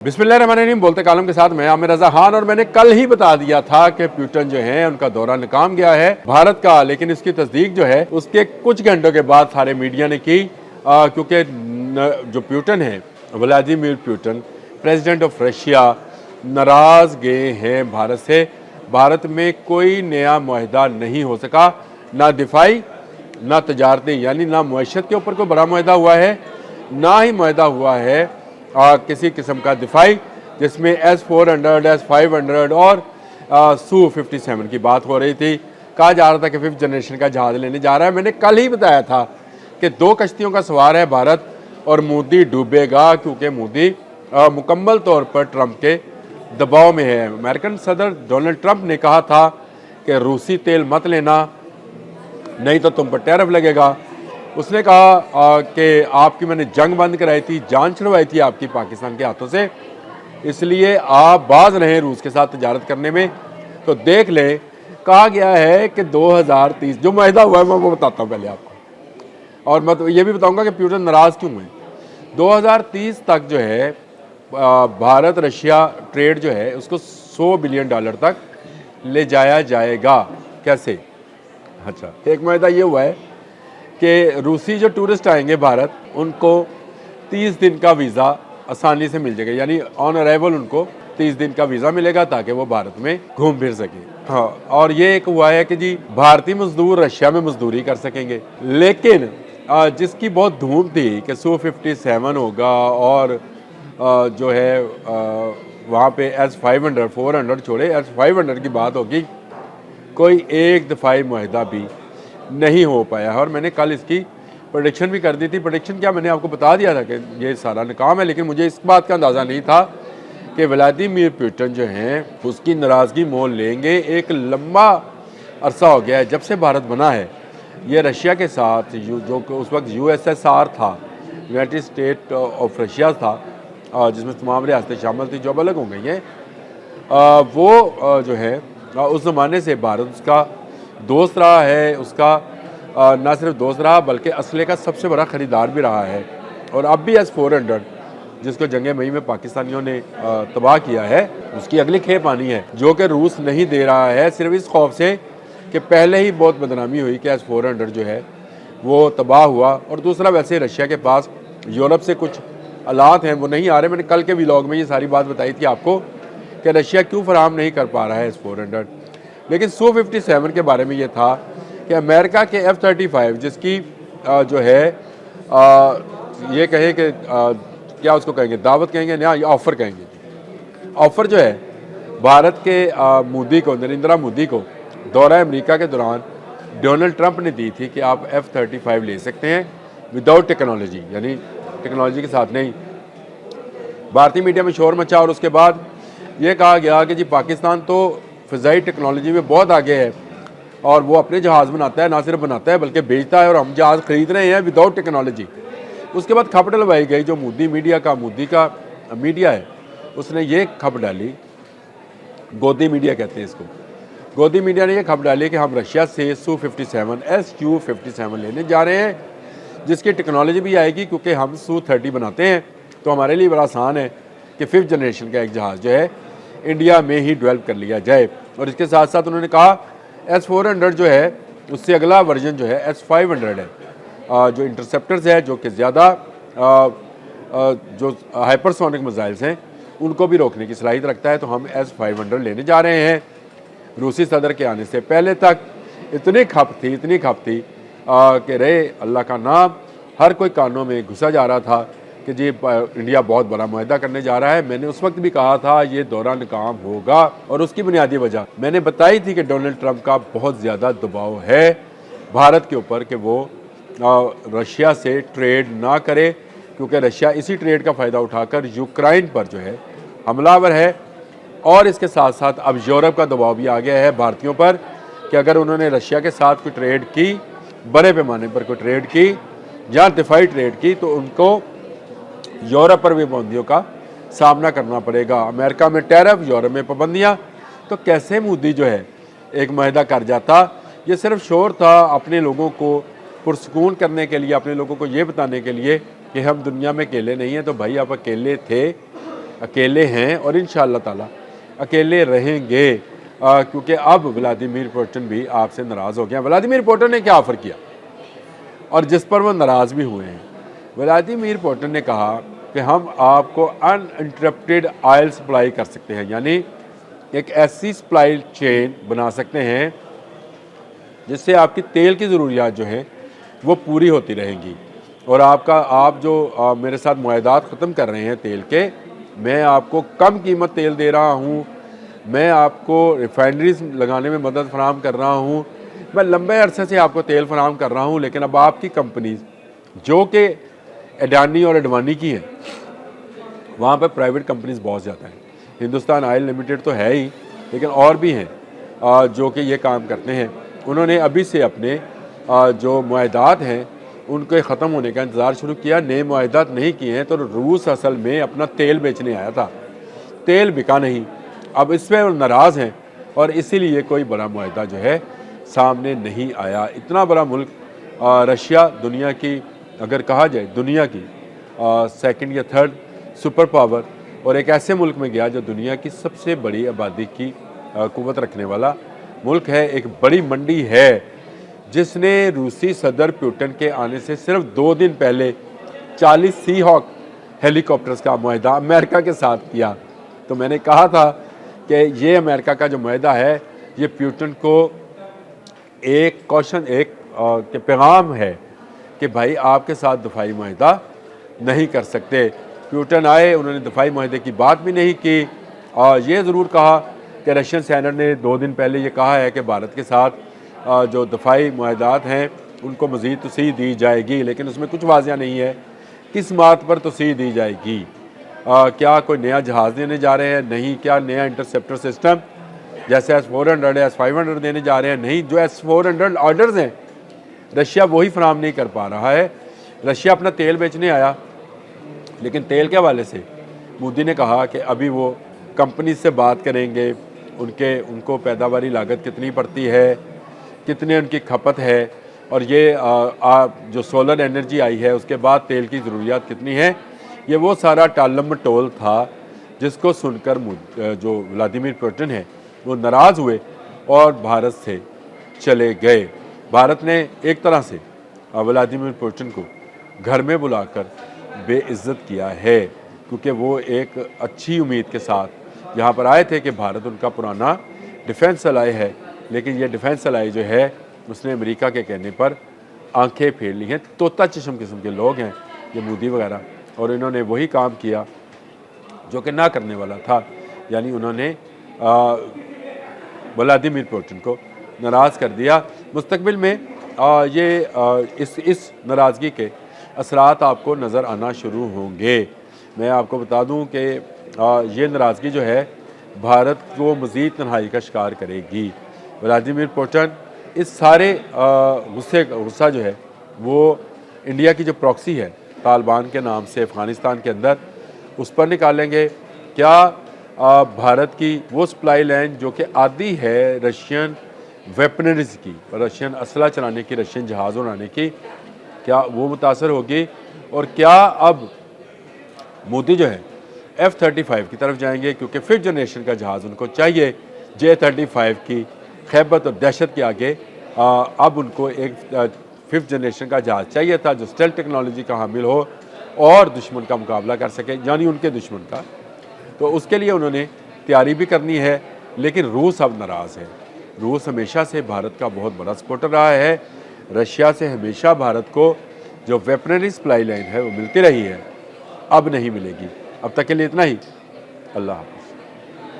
बिस्मिल्लाहिर्रहमानिर्रहीम। बोलते कालम के साथ मैं आमिर रजा खान। और मैंने कल ही बता दिया था कि प्यूटन जो है उनका दौरा नाकाम गया है भारत का, लेकिन इसकी तस्दीक जो है उसके कुछ घंटों के बाद सारे मीडिया ने की, क्योंकि जो प्यूटन है, Vladimir Putin, president of Russia, नाराज़ गए हैं भारत से। भारत में कोई नया मुआहदा नहीं हो सका, ना दिफाई ना तजारती, यानी ना मुआशत के ऊपर कोई बड़ा मुआहदा हुआ है, ना ही मुआहदा हुआ है किसी किस्म का दिफाई, जिसमें S-400, S-500 और Su-57 की बात हो रही थी। कहा जा रहा था कि 5th जनरेशन का जहाज़ लेने जा रहा है। मैंने कल ही बताया था कि 2 कश्तियों का सवार है भारत और मोदी डूबेगा, क्योंकि मोदी मुकम्मल तौर पर ट्रंप के दबाव में है। अमेरिकन सदर डोनाल्ड ट्रंप ने कहा था कि रूसी तेल मत लेना, नहीं तो तुम पर टैरिफ लगेगा। उसने कहा कि आपकी मैंने जंग बंद कराई थी, जान छुड़वाई थी आपकी पाकिस्तान के हाथों से, इसलिए आप बाज रहें रूस के साथ तजारत करने में। तो देख लें, कहा गया है कि 2030 जो मुआहदा हुआ है मैं वो बताता हूँ पहले आपको, और मैं तो ये भी बताऊँगा कि प्यूटन नाराज़ क्यों है। 2030 तक जो है भारत रशिया ट्रेड जो है उसको $100 बिलियन तक ले जाया जाएगा। कैसे? अच्छा, एक मुआहदा ये हुआ है कि रूसी जो टूरिस्ट आएंगे भारत, उनको 30 दिन का वीज़ा आसानी से मिल जाएगा, यानी ऑन अराइवल उनको 30 दिन का वीज़ा मिलेगा ताकि वो भारत में घूम फिर सके। हाँ, और ये एक हुआ है कि जी भारतीय मजदूर रशिया में मजदूरी कर सकेंगे। लेकिन जिसकी बहुत धूम थी कि Su-57 होगा और जो है वहाँ पे S-500 400 छोड़े S-500 की बात होगी, कोई एक दफ़ाई मुआहदा भी नहीं हो पाया है। और मैंने कल इसकी प्रेडिक्शन भी कर दी थी। प्रेडिक्शन क्या, मैंने आपको बता दिया था कि ये सारा नाकाम है, लेकिन मुझे इस बात का अंदाज़ा नहीं था कि व्लादिमीर पुतिन जो हैं उसकी नाराज़गी मोल लेंगे। एक लंबा अरसा हो गया है जब से भारत बना है, ये रशिया के साथ जो उस वक्त USSR था, यूनाइटेड स्टेट ऑफ रशिया था, जिसमें तमाम रियासतें शामिल थी जो अब अलग हो गई हैं, वो जो है उस ज़माने से भारत उसका दोस्त रहा है। उसका ना सिर्फ दोस्त रहा बल्कि असले का सबसे बड़ा ख़रीदार भी रहा है। और अब भी S-400 जिसको जंग मई में पाकिस्तानियों ने तबाह किया है, उसकी अगली खेप आनी है, जो कि रूस नहीं दे रहा है, सिर्फ इस खौफ से कि पहले ही बहुत बदनामी हुई कि S-400 जो है वो तबाह हुआ। और दूसरा, वैसे रशिया के पास यूरोप से कुछ आलात हैं वो नहीं आ रहे। मैंने कल के व्लॉग में ये सारी बात बताई थी आपको कि रशिया क्यों फराहम नहीं कर पा रहा है S-400। लेकिन Su-57 के बारे में ये था कि अमेरिका के F-35 जिसकी जो है ये कहें कि क्या उसको कहेंगे, दावत कहेंगे ना, या ऑफ़र कहेंगे। ऑफ़र जो है भारत के मोदी को, नरेंद्र मोदी को दौरा अमेरिका के दौरान डोनाल्ड ट्रंप ने दी थी कि आप F-35 ले सकते हैं विदाउट टेक्नोलॉजी, यानी टेक्नोलॉजी के साथ नहीं। भारतीय मीडिया में शोर मचा और उसके बाद ये कहा गया कि जी पाकिस्तान तो फ़िज़ाई टेक्नोलॉजी में बहुत आगे है और वो अपने जहाज़ बनाता है, ना सिर्फ बनाता है बल्कि बेचता है, और हम जहाज़ ख़रीद रहे हैं विदाउट टेक्नोलॉजी। उसके बाद खबर डलवाई गई, जो मोदी का मीडिया है उसने ये खबर डाली, गोदी मीडिया कहते हैं इसको, गोदी मीडिया ने ये खबर डाली कि हम रशिया से Su-57 Su-57 लेने जा रहे हैं, जिसकी टेक्नोलॉजी भी आएगी, क्योंकि हम Su-30 बनाते हैं तो हमारे लिए बड़ा आसान है कि 5th जनरेशन का एक जहाज़ जो है इंडिया में ही डेवलप कर लिया जाए। और इसके साथ साथ उन्होंने कहा S-400 जो है उससे अगला वर्जन जो है S-500 है, जो इंटरसेप्टर्स है, जो कि ज़्यादा जो हाइपरसोनिक मिसाइल्स हैं उनको भी रोकने की सलाहियत रखता है। तो हम S-500 लेने जा रहे हैं। रूसी सदर के आने से पहले तक इतनी खप थी कि रहे अल्लाह का नाम, हर कोई कानों में घुसा जा रहा था कि जी इंडिया बहुत बड़ा मुआहदा करने जा रहा है। मैंने उस वक्त भी कहा था ये दौरा नाकाम होगा, और उसकी बुनियादी वजह मैंने बताई थी कि डोनाल्ड ट्रंप का बहुत ज़्यादा दबाव है भारत के ऊपर कि वो रशिया से ट्रेड ना करे, क्योंकि रशिया इसी ट्रेड का फ़ायदा उठाकर यूक्रेन पर जो है हमलावर है। और इसके साथ साथ अब यूरोप का दबाव भी आ गया है भारतीयों पर कि अगर उन्होंने रशिया के साथ कोई ट्रेड की, बड़े पैमाने पर कोई ट्रेड की या दिफाई ट्रेड की, तो उनको यूरोप पर भी पाबंदियों का सामना करना पड़ेगा। अमेरिका में टैरिफ, यूरोप में पाबंदियाँ। तो कैसे मोदी जो है एक मुआहदा कर जाता। ये सिर्फ शोर था अपने लोगों को पुरसकून करने के लिए, अपने लोगों को ये बताने के लिए कि हम दुनिया में अकेले नहीं हैं। तो भाई आप अकेले थे अकेले हैं और इंशाअल्लाह ताला अकेले रहेंगे, क्योंकि अब व्लादिमीर पुतिन भी आपसे नाराज़ हो गया। व्लादिमीर पुतिन ने क्या ऑफ़र किया और जिस पर वो नाराज़ भी हुए हैं। व्लादिमीर पुतिन ने कहा कि हम आपको अनइंटरप्टेड ऑयल सप्लाई कर सकते हैं, यानी एक ऐसी सप्लाई चेन बना सकते हैं जिससे आपकी तेल की ज़रूरियात जो हैं वो पूरी होती रहेंगी। और आप जो मेरे साथ मुआहदात ख़त्म कर रहे हैं तेल के, मैं आपको कम कीमत तेल दे रहा हूँ, मैं आपको रिफाइनरीज लगाने में मदद फराहम कर रहा हूँ, मैं लंबे अरसे से आपको तेल फराहम कर रहा हूँ। लेकिन अब आपकी कंपनीज जो कि अडानी और अडवाणी की हैं, वहाँ पर प्राइवेट कंपनीज बहुत ज़्यादा हैं। हिंदुस्तान ऑयल लिमिटेड तो है ही, लेकिन और भी हैं जो कि ये काम करते हैं। उन्होंने अभी से अपने जो मुआहदात हैं उनके ख़त्म होने का इंतज़ार शुरू किया। नए मुआहदात नहीं किए हैं तो रूस असल में अपना तेल बेचने आया था, तेल बिका नहीं, अब इस पर नाराज़ हैं और इसीलिए कोई बड़ा मुआहदा जो है सामने नहीं आया। इतना बड़ा मुल्क रशिया, दुनिया की अगर कहा जाए दुनिया की सेकंड या थर्ड सुपर पावर, और एक ऐसे मुल्क में गया जो दुनिया की सबसे बड़ी आबादी की कुव्वत रखने वाला मुल्क है। एक बड़ी मंडी है जिसने रूसी सदर पुतिन के आने से सिर्फ 2 दिन पहले 40 सी हॉक हेलीकॉप्टर्स का मुआहदा अमेरिका के साथ किया। तो मैंने कहा था कि ये अमेरिका का जो मुआहदा है ये पुतिन को एक कौशन के पैगाम है कि भाई आपके साथ दफाई मुआहदा नहीं कर सकते। पुतिन आए, उन्होंने दफाई मुआहदे की बात भी नहीं की, और ये ज़रूर कहा कि रशियन सेनेट ने 2 दिन पहले ये कहा है कि भारत के साथ जो दफाई मुआहदात हैं उनको मज़ीद तोसी दी जाएगी, लेकिन उसमें कुछ वाज़िया नहीं है किस बात पर तोसी दी जाएगी। क्या कोई नया जहाज़ देने जा रहे हैं? नहीं। क्या नया इंटरसेप्टर सिस्टम जैसे S-400 S-500 देने जा रहे हैं? नहीं। जो S-400 ऑर्डर्स हैं रशिया वही फराहम नहीं कर पा रहा है। रशिया अपना तेल बेचने आया, लेकिन तेल के हवाले से मोदी ने कहा कि अभी वो कंपनी से बात करेंगे, उनको पैदावारी लागत कितनी पड़ती है, कितने उनकी खपत है, और ये जो सोलर एनर्जी आई है उसके बाद तेल की ज़रूरियात कितनी है। ये वो सारा टालम टोल था जिसको सुनकर जो व्लादिमीर पुतिन है वो नाराज़ हुए और भारत से चले गए। भारत ने एक तरह से व्लादिमीर पुतिन को घर में बुलाकर बेइज्जत किया है, क्योंकि वो एक अच्छी उम्मीद के साथ यहाँ पर आए थे कि भारत उनका पुराना डिफेंस अलाई है, लेकिन ये डिफेंस अलाई जो है उसने अमेरिका के कहने पर आंखें फेर ली हैं। तोता चश्म किस्म के लोग हैं ये मोदी वगैरह, और इन्होंने वही काम किया जो कि ना करने वाला था, यानी उन्होंने व्लादिमीर पुतिन को नाराज़ कर दिया। मुस्तकबिल में इस नाराज़गी के असरात आपको नज़र आना शुरू होंगे। मैं आपको बता दूं कि ये नाराज़गी जो है भारत को मज़ीद तन्हाई का शिकार करेगी। व्लादिमीर पुतिन इस सारे गुस्सा जो है वो इंडिया की जो प्रॉक्सी है तालिबान के नाम से अफ़गानिस्तान के अंदर, उस पर निकालेंगे। क्या भारत की वो सप्लाई लाइन जो कि आदी है रशियन वेपनरीज की, रशियन असला चलाने की, रशियन जहाज़ उड़ाने की, क्या वो मुतासर होगी? और क्या अब मोदी जो है F-35 की तरफ जाएंगे, क्योंकि 5th जनरेशन का जहाज़ उनको चाहिए। J-35 की खैबत और दहशत के आगे अब उनको एक 5th जनरेशन का जहाज़ चाहिए था जो स्टेल्थ टेक्नोलॉजी का हामिल हो और दुश्मन का मुकाबला कर सके, यानी उनके दुश्मन का। तो उसके लिए उन्होंने तैयारी भी करनी है, लेकिन रूस अब नाराज़ है। रूस हमेशा से भारत का बहुत बड़ा सपोर्टर रहा है। रशिया से हमेशा भारत को जो वेपनरी सप्लाई लाइन है वो मिलती रही है, अब नहीं मिलेगी। अब तक के लिए इतना ही। अल्लाह हाफ़िज़।